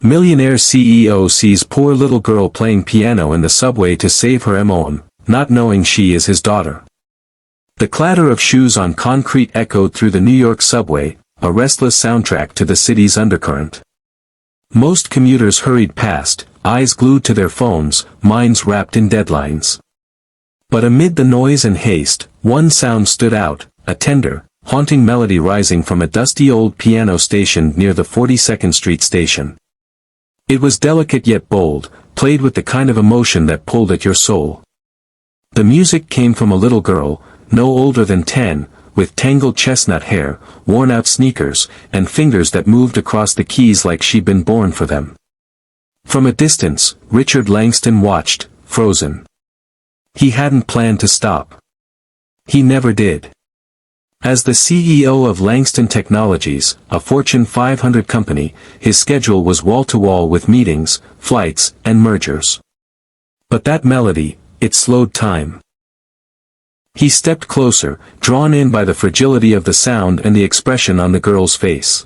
Millionaire CEO sees poor little girl playing piano in the subway to save her MOM, not knowing she is his daughter. The clatter of shoes on concrete echoed through the New York subway, a restless soundtrack to the city's undercurrent. Most commuters hurried past, eyes glued to their phones, minds wrapped in deadlines. But amid the noise and haste, one sound stood out, a tender, haunting melody rising from a dusty old piano stationed near the 42nd Street station. It was delicate yet bold, played with the kind of emotion that pulled at your soul. The music came from a little girl, no older than 10, with tangled chestnut hair, worn-out sneakers, and fingers that moved across the keys like she'd been born for them. From a distance, Richard Langston watched, frozen. He hadn't planned to stop. He never did. As the CEO of Langston Technologies, a Fortune 500 company, his schedule was wall-to-wall with meetings, flights, and mergers. But that melody, it slowed time. He stepped closer, drawn in by the fragility of the sound and the expression on the girl's face.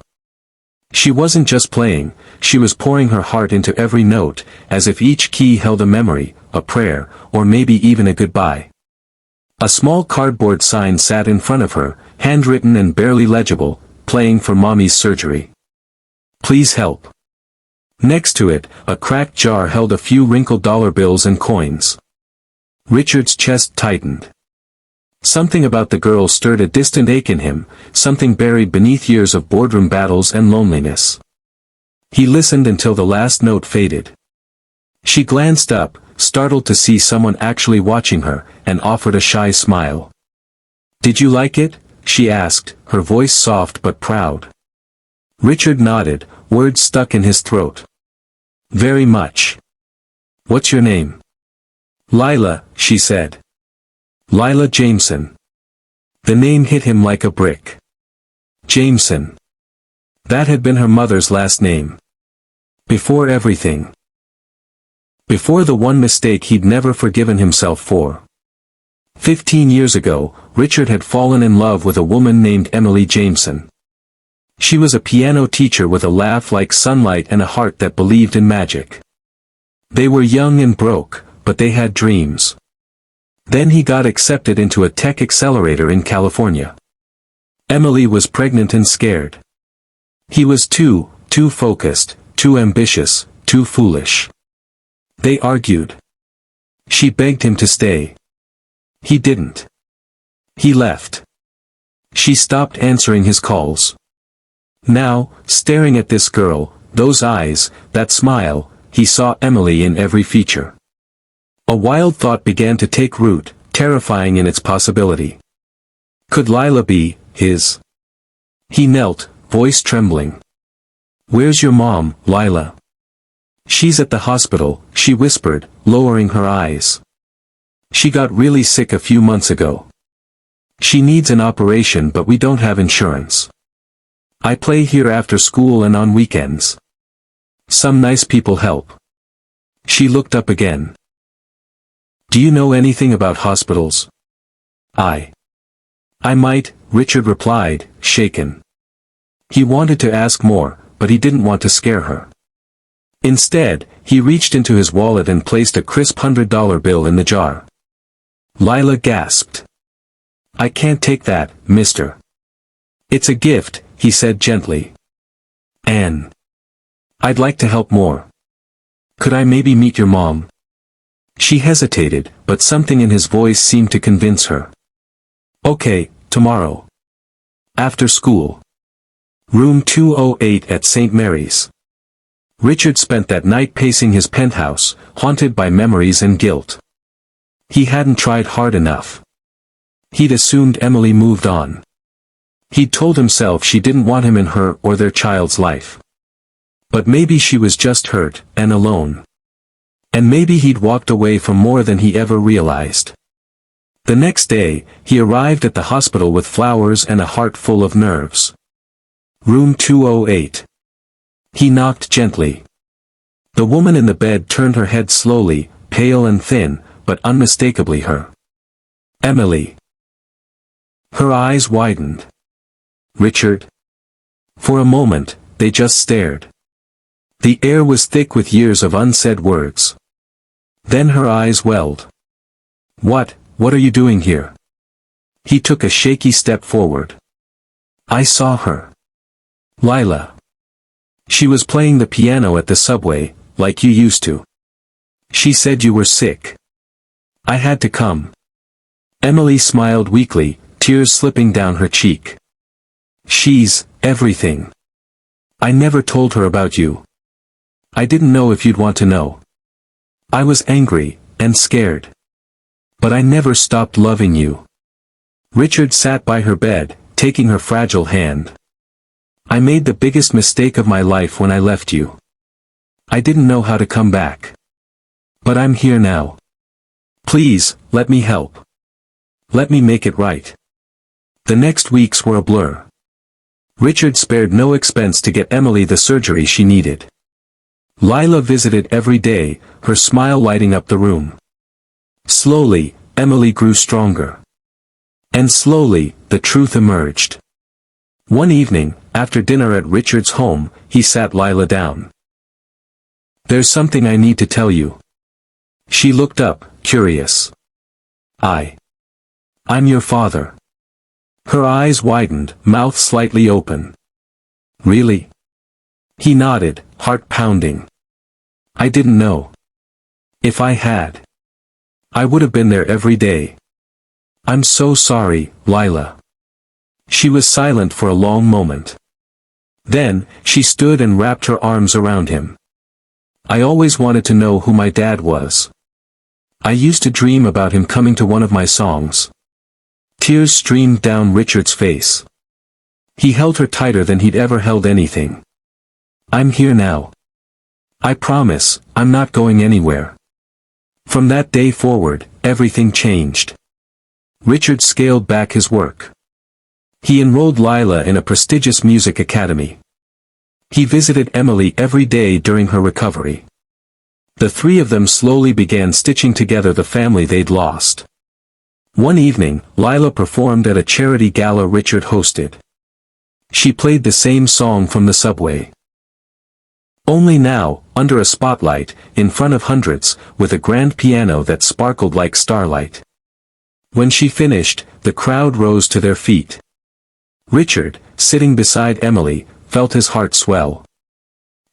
She wasn't just playing, she was pouring her heart into every note, as if each key held a memory, a prayer, or maybe even a goodbye. A small cardboard sign sat in front of her, handwritten and barely legible, playing for Mommy's surgery. Please help. Next to it, a cracked jar held a few wrinkled dollar bills and coins. Richard's chest tightened. Something about the girl stirred a distant ache in him, something buried beneath years of boardroom battles and loneliness. He listened until the last note faded. She glanced up, startled to see someone actually watching her, and offered a shy smile. "Did you like it?" she asked, her voice soft but proud. Richard nodded, words stuck in his throat. "Very much." "What's your name?" "Lila," she said. "Lila Jameson." The name hit him like a brick. Jameson. That had been her mother's last name. Before everything. Before the one mistake he'd never forgiven himself for. 15 years ago, Richard had fallen in love with a woman named Emily Jameson. She was a piano teacher with a laugh like sunlight and a heart that believed in magic. They were young and broke, but they had dreams. Then he got accepted into a tech accelerator in California. Emily was pregnant and scared. He was too focused, too ambitious, too foolish. They argued. She begged him to stay. He didn't. He left. She stopped answering his calls. Now, staring at this girl, those eyes, that smile, he saw Emily in every feature. A wild thought began to take root, terrifying in its possibility. Could Lila be his? He knelt, voice trembling. "Where's your mom, Lila?" "She's at the hospital," she whispered, lowering her eyes. "She got really sick a few months ago. She needs an operation but we don't have insurance. I play here after school and on weekends. Some nice people help." She looked up again. "Do you know anything about hospitals?" I might," Richard replied, shaken. He wanted to ask more, but he didn't want to scare her. Instead, he reached into his wallet and placed a crisp $100 bill in the jar. Lila gasped. "I can't take that, mister." "It's a gift," he said gently. "Anne. I'd like to help more. Could I maybe meet your mom?" She hesitated, but something in his voice seemed to convince her. "Okay, tomorrow. After school. Room 208 at St. Mary's." Richard spent that night pacing his penthouse, haunted by memories and guilt. He hadn't tried hard enough. He'd assumed Emily moved on. He'd told himself she didn't want him in her or their child's life. But maybe she was just hurt, and alone. And maybe he'd walked away from more than he ever realized. The next day, he arrived at the hospital with flowers and a heart full of nerves. Room 208. He knocked gently. The woman in the bed turned her head slowly, pale and thin, but unmistakably her. Emily. Her eyes widened. Richard? For a moment, they just stared. The air was thick with years of unsaid words. Then her eyes welled. What are you doing here? He took a shaky step forward. I saw her. Lila. She was playing the piano at the subway, like you used to. She said you were sick. I had to come. Emily smiled weakly, tears slipping down her cheek. She's everything. I never told her about you. I didn't know if you'd want to know. I was angry, and scared. But I never stopped loving you. Richard sat by her bed, taking her fragile hand. I made the biggest mistake of my life when I left you. I didn't know how to come back. But I'm here now. Please, let me help. Let me make it right. The next weeks were a blur. Richard spared no expense to get Emily the surgery she needed. Lila visited every day, her smile lighting up the room. Slowly, Emily grew stronger. And slowly, the truth emerged. One evening, after dinner at Richard's home, he sat Lila down. There's something I need to tell you. She looked up, curious. I'm your father. Her eyes widened, mouth slightly open. Really? He nodded, heart pounding. I didn't know. If I had, I would have been there every day. I'm so sorry, Lila. She was silent for a long moment. Then, she stood and wrapped her arms around him. I always wanted to know who my dad was. I used to dream about him coming to one of my songs. Tears streamed down Richard's face. He held her tighter than he'd ever held anything. I'm here now. I promise, I'm not going anywhere. From that day forward, everything changed. Richard scaled back his work. He enrolled Lila in a prestigious music academy. He visited Emily every day during her recovery. The three of them slowly began stitching together the family they'd lost. One evening, Lila performed at a charity gala Richard hosted. She played the same song from the subway. Only now, under a spotlight, in front of hundreds, with a grand piano that sparkled like starlight. When she finished, the crowd rose to their feet. Richard, sitting beside Emily, felt his heart swell.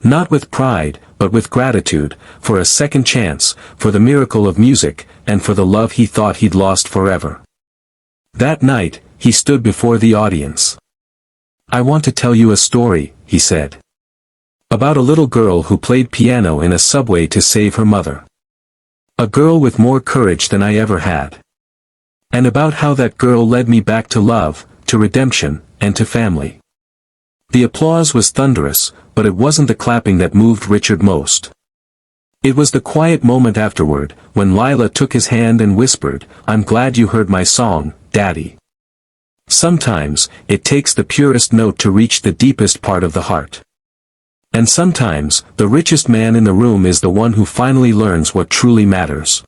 Not with pride, but with gratitude, for a second chance, for the miracle of music, and for the love he thought he'd lost forever. That night, he stood before the audience. I want to tell you a story, he said. About a little girl who played piano in a subway to save her mother. A girl with more courage than I ever had. And about how that girl led me back to love, to redemption, and to family. The applause was thunderous, but it wasn't the clapping that moved Richard most. It was the quiet moment afterward, when Lila took his hand and whispered, I'm glad you heard my song, Daddy. Sometimes, it takes the purest note to reach the deepest part of the heart. And sometimes, the richest man in the room is the one who finally learns what truly matters.